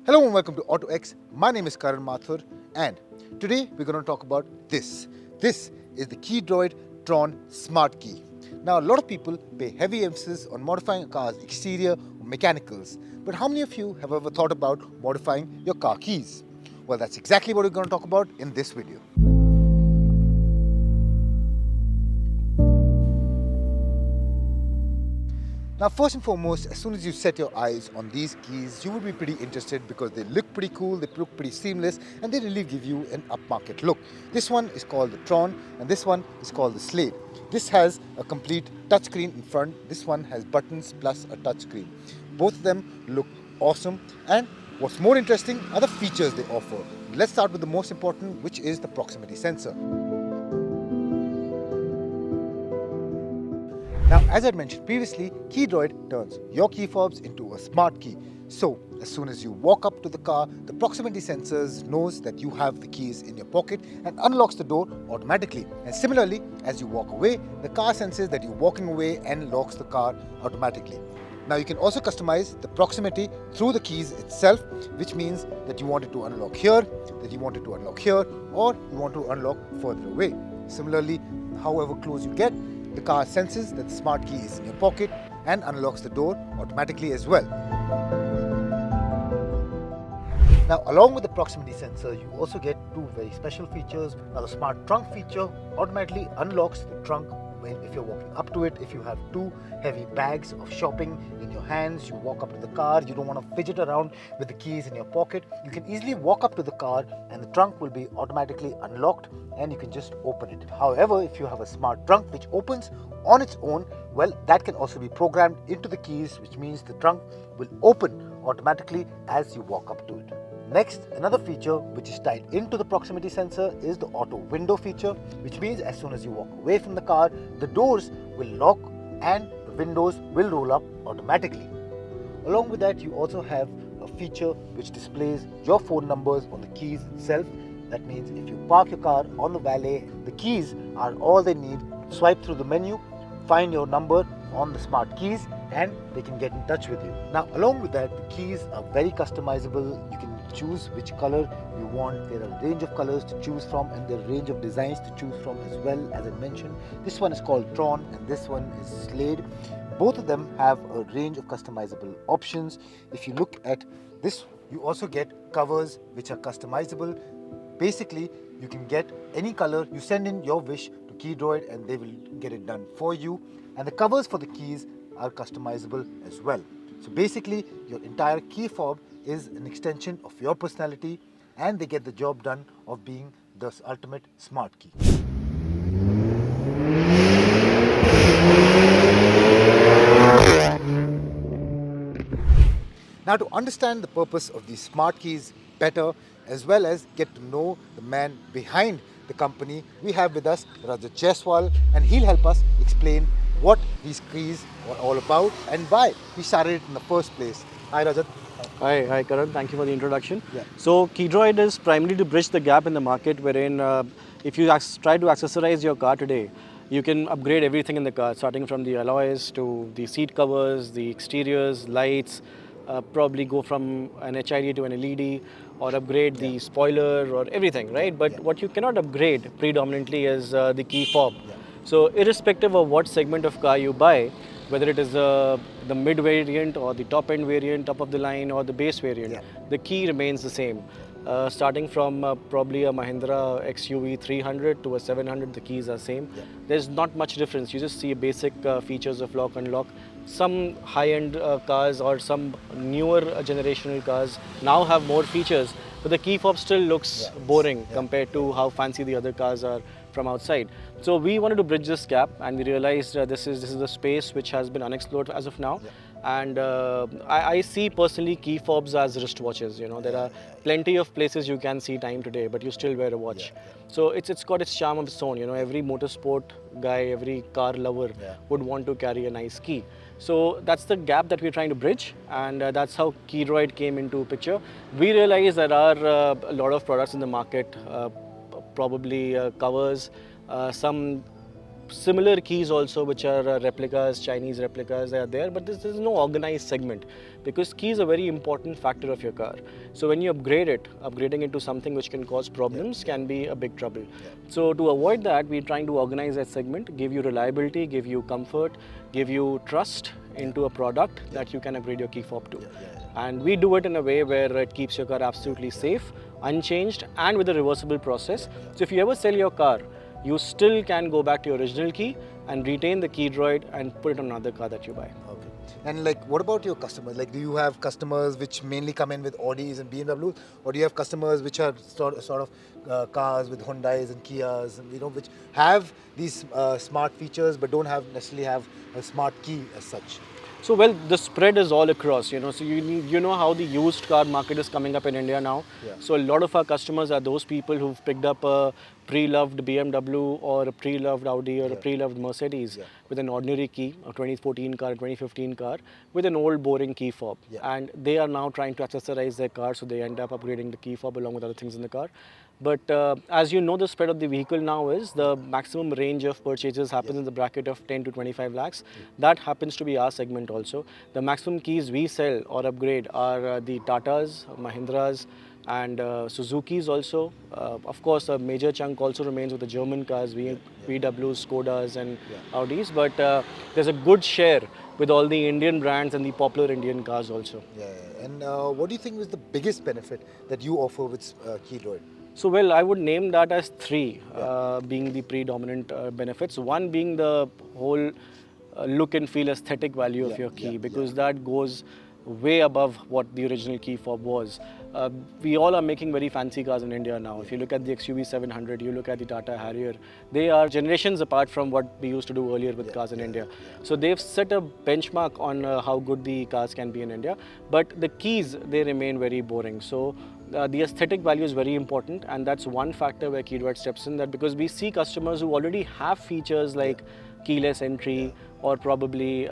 Hello and welcome to AutoX. My name is Karan Mathur and today we're going to talk about this. This is the Keydroid Tron Smart Key. Now a lot of people pay heavy emphasis on modifying a car's exterior or mechanicals, but how many of you have ever thought about modifying your car keys? Well, that's exactly what we're going to talk about in this video. Now, first and foremost, as soon as you set your eyes on these keys, you will be pretty interested because they look pretty cool, they look pretty seamless, and they really give you an upmarket look. This one is called the Tron, and this one is called the Slade. This has a complete touchscreen in front. This one has buttons plus a touchscreen. Both of them look awesome, and what's more interesting are the features they offer. Let's start with the most important, which is the proximity sensor. Now, as I mentioned previously, Keydroid turns your key fobs into a smart key. So, as soon as you walk up to the car, the proximity sensors knows that you have the keys in your pocket and unlocks the door automatically. And similarly, as you walk away, the car senses that you're walking away and locks the car automatically. Now, you can also customize the proximity through the keys itself, which means that you want it to unlock here, that you want it to unlock here, or you want to unlock further away. Similarly, however close you get, the car senses that the smart key is in your pocket and unlocks the door automatically as well. Now, along with the proximity sensor, you also get two very special features. Now, the smart trunk feature automatically unlocks the trunk if you're walking up to it. If you have two heavy bags of shopping in your hands, you walk up to the car, you don't want to fidget around with the keys in your pocket, you can easily walk up to the car and the trunk will be automatically unlocked and you can just open it. However, if you have a smart trunk which opens on its own, well, that can also be programmed into the keys, which means the trunk will open automatically as you walk up to it. Next, another feature which is tied into the proximity sensor is the auto window feature, which means as soon as you walk away from the car, the doors will lock and the windows will roll up automatically. Along with that, you also have a feature which displays your phone numbers on the keys itself. That means if you park your car on the valet, the keys are all they need. Swipe through the menu, find your number on the smart keys and they can get in touch with you. Now, along with that, the keys are very customizable. You can choose which color you want. There are a range of colors to choose from and there are a range of designs to choose from as well. As I mentioned, this one is called Tron and this one is Slade. Both of them have a range of customizable options. If you look at this, you also get covers which are customizable. Basically, you can get any color. You send in your wish to Keydroid and they will get it done for you. And the covers for the keys are customizable as well. So basically, your entire key fob is an extension of your personality and they get the job done of being the ultimate smart key. Now, to understand the purpose of these smart keys better, as well as get to know the man behind the company, we have with us Rajat Jaiswal and he'll help us explain what these keys are all about and why we started it in the first place. Hi Rajat. Hi Karan, thank you for the introduction. Yeah. So Keydroid is primarily to bridge the gap in the market wherein if you try to accessorize your car today, you can upgrade everything in the car, starting from the alloys to the seat covers, the exteriors, lights, probably go from an HID to an LED or upgrade the spoiler or everything, right? But what you cannot upgrade predominantly is the key fob. So irrespective of what segment of car you buy, whether it is the mid variant or the top end variant, top of the line or the base variant, the key remains the same. Starting from probably a Mahindra XUV 300 to a 700, the keys are same. There's not much difference. You just see basic features of lock unlock. Some high-end cars or some newer generational cars now have more features, but the key fob still looks boring compared to how fancy the other cars are from outside. So we wanted to bridge this gap, and we realized this is the space which has been unexplored as of now. And I see personally key fobs as wristwatches. You know, there are plenty of places you can see time today, but you still wear a watch. So it's got its charm of its own. You know, every motorsport guy, every car lover would want to carry a nice key. So that's the gap that we're trying to bridge, and that's how Keydroid came into picture. We realize there are a lot of products in the market, probably covers, some similar keys also, which are replicas, Chinese replicas, they are there, but this is no organized segment, because key is a very important factor of your car. So when you upgrade it, upgrading it to something which can cause problems can be a big trouble. So to avoid that, we're trying to organize that segment, give you reliability, give you comfort, give you trust into a product that you can upgrade your key fob to. And we do it in a way where it keeps your car absolutely safe, unchanged, and with a reversible process. So if you ever sell your car, you still can go back to your original key and retain the key droid and put it on another car that you buy. Okay. And like, what about your customers? Like, do you have customers which mainly come in with Audis and BMWs, or do you have customers which are sort of cars with Hyundais and Kias, and which have these smart features but don't necessarily have a smart key as such? So well, the spread is all across, so you know how the used car market is coming up in India now. So a lot of our customers are those people who've picked up a pre-loved BMW or a pre-loved Audi or a pre-loved Mercedes with an ordinary key, a 2014 car, a 2015 car, with an old boring key fob. And they are now trying to accessorize their car, so they end up upgrading the key fob along with other things in the car. But as you know, the spread of the vehicle now is the maximum range of purchases happens in the bracket of 10 to 25 lakhs. That happens to be our segment also. The maximum keys we sell or upgrade are the Tatas, Mahindras, and Suzuki's also. Of course, a major chunk also remains with the German cars, VWs, Skodas, and Audis. But there's a good share with all the Indian brands and the popular Indian cars also. And what do you think is the biggest benefit that you offer with Key Droid? So well, I would name that as three, being the predominant benefits. One being the whole look and feel aesthetic value of your key, because that goes way above what the original key fob was. We all are making very fancy cars in India now. If you look at the XUV 700, you look at the Tata Harrier, they are generations apart from what we used to do earlier with cars in India. So they've set a benchmark on how good the cars can be in India, but the keys, they remain very boring. So the aesthetic value is very important, and that's one factor where Key Droid steps in, that because we see customers who already have features like keyless entry or probably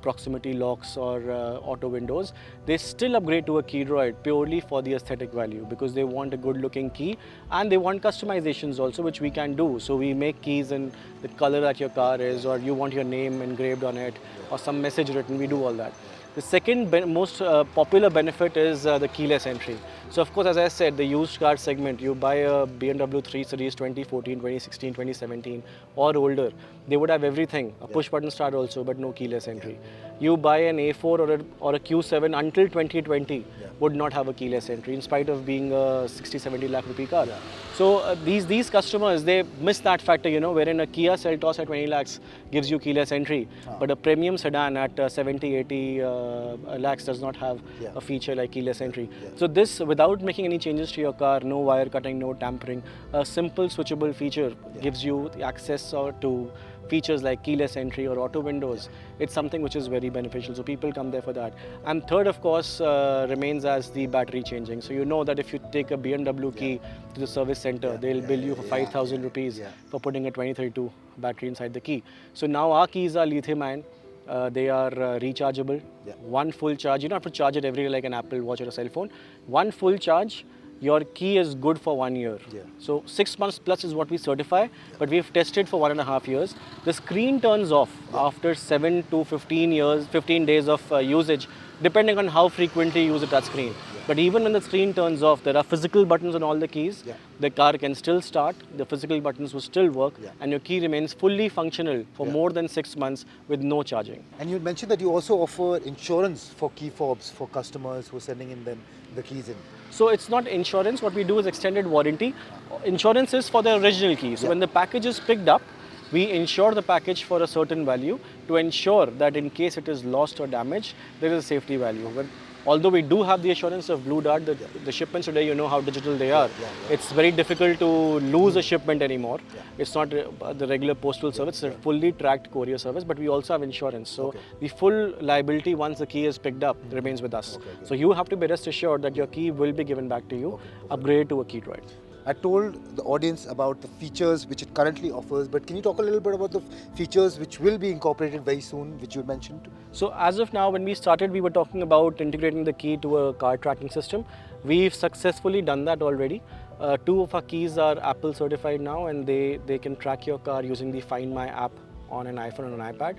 proximity locks or auto windows, they still upgrade to a Key Droid purely for the aesthetic value, because they want a good looking key and they want customizations also, which we can do. So we make keys in the color that your car is, or you want your name engraved on it or some message written, we do all that. The second most popular benefit is the keyless entry. So of course, as I said, the used car segment, you buy a BMW 3 Series 2014, 2016, 2017 or older, they would have everything, a push button start also, but no keyless entry. You buy an A4 or a Q7 until 2020 would not have a keyless entry, in spite of being a 60-70 lakh rupee car. So these customers, they miss that factor, wherein a Kia Seltos at 20 lakhs gives you keyless entry, but a premium sedan at 70-80 lakhs does not have a feature like keyless entry. So this, without making any changes to your car, no wire cutting, no tampering, a simple switchable feature gives you the access to features like keyless entry or auto windows. It's something which is very beneficial, so people come there for that. And third, of course, remains as the battery changing. So you know that if you take a BMW key to the service center, they'll bill you for 5,000 rupees for putting a 2032 battery inside the key. So now our keys are lithium ion. They are rechargeable. One full charge, you don't have to charge it every day like an Apple Watch or a cell phone. One full charge, your key is good for 1 year. So 6 months plus is what we certify, but we've tested for 1.5 years. The screen turns off after 7 to 15 days of usage, depending on how frequently you use the touch screen. But even when the screen turns off, there are physical buttons on all the keys. The car can still start, the physical buttons will still work, and your key remains fully functional for more than 6 months with no charging. And you mentioned that you also offer insurance for key fobs for customers who are sending in the keys in. So it's not insurance, what we do is extended warranty. Insurance is for the original key. So when the package is picked up, we insure the package for a certain value to ensure that in case it is lost or damaged, there is a safety value. But although we do have the assurance of Blue Dart, the shipments today, you know how digital they are. It's very difficult to lose a shipment anymore. It's not the regular postal service, it's a fully tracked courier service, but we also have insurance. So the full liability once the key is picked up remains with us. So you have to be rest assured that your key will be given back to you, upgraded to a Key Droid. I told the audience about the features which it currently offers, but can you talk a little bit about the features which will be incorporated very soon, which you mentioned? So as of now, when we started, we were talking about integrating the key to a car tracking system. We've successfully done that already. Two of our keys are Apple certified now, and they can track your car using the Find My app on an iPhone and an iPad.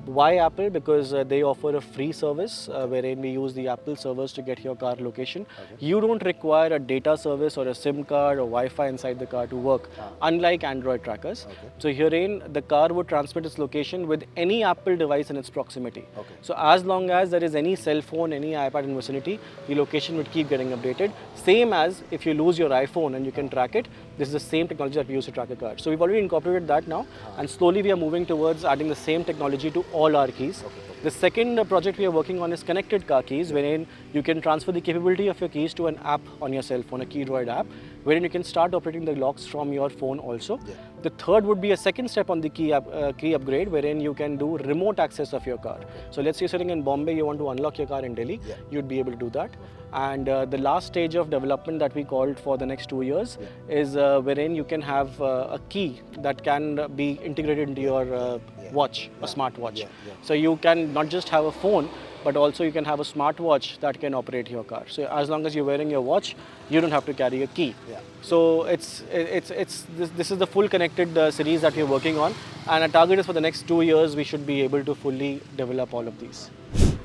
Why Apple? Because they offer a free service wherein we use the Apple servers to get your car location. You don't require a data service or a SIM card or Wi-Fi inside the car to work, unlike Android trackers. So herein, the car would transmit its location with any Apple device in its proximity. So as long as there is any cell phone, any iPad in vicinity, the location would keep getting updated. Same as if you lose your iPhone and you can track it, this is the same technology that we use to track a car. So we've already incorporated that now, and slowly we are moving towards adding the same technology to all our keys. The second project we are working on is connected car keys, wherein you can transfer the capability of your keys to an app on your cell phone, a Keydroid app, wherein you can start operating the locks from your phone also. The third would be a second step on the key upgrade, wherein you can do remote access of your car. So let's say you're sitting in Bombay, you want to unlock your car in Delhi, you'd be able to do that. And the last stage of development that we called for the next 2 years is wherein you can have a key that can be integrated into your watch, a smartwatch. So you can not just have a phone, but also you can have a smartwatch that can operate your car. So as long as you're wearing your watch, you don't have to carry a key. So this is the full connected series that we're working on, and our target is for the next 2 years we should be able to fully develop all of these.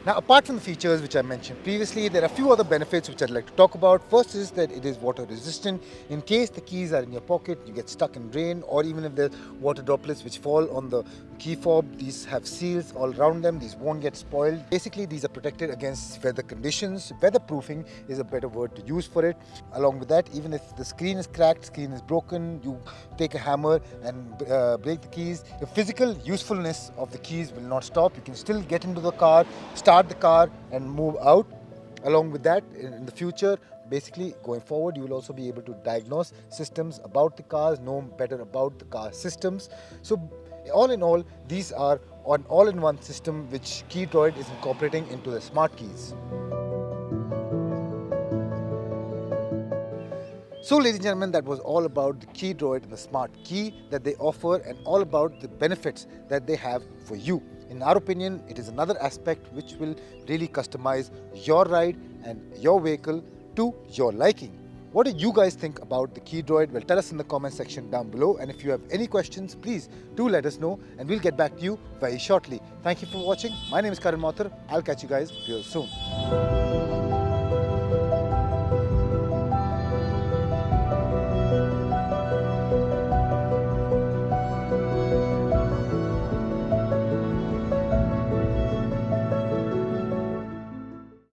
Now, apart from the features which I mentioned previously, there are a few other benefits which I'd like to talk about. First is that it is water resistant. In case the keys are in your pocket, you get stuck in rain, or even if there's water droplets which fall on the key fob, these have seals all around them. These won't get spoiled. Basically, these are protected against weather conditions. Weatherproofing is a better word to use for it. Along with that, even if the screen is cracked, screen is broken, you take a hammer and break the keys. The physical usefulness of the keys will not stop. You can still get into the car, start the car and move out. Along with that, in the future, basically going forward, you will also be able to diagnose systems about the cars, know better about the car systems. So all in all, these are an all-in-one system which Keydroid is incorporating into the smart keys. So ladies and gentlemen, that was all about the Keydroid and the smart key that they offer, and all about the benefits that they have for you. In our opinion, it is another aspect which will really customize your ride and your vehicle to your liking. What do you guys think about the Keydroid? Well, tell us in the comment section down below, and if you have any questions, please do let us know and we'll get back to you very shortly. Thank you for watching. My name is Karan Mathur. I'll catch you guys real soon.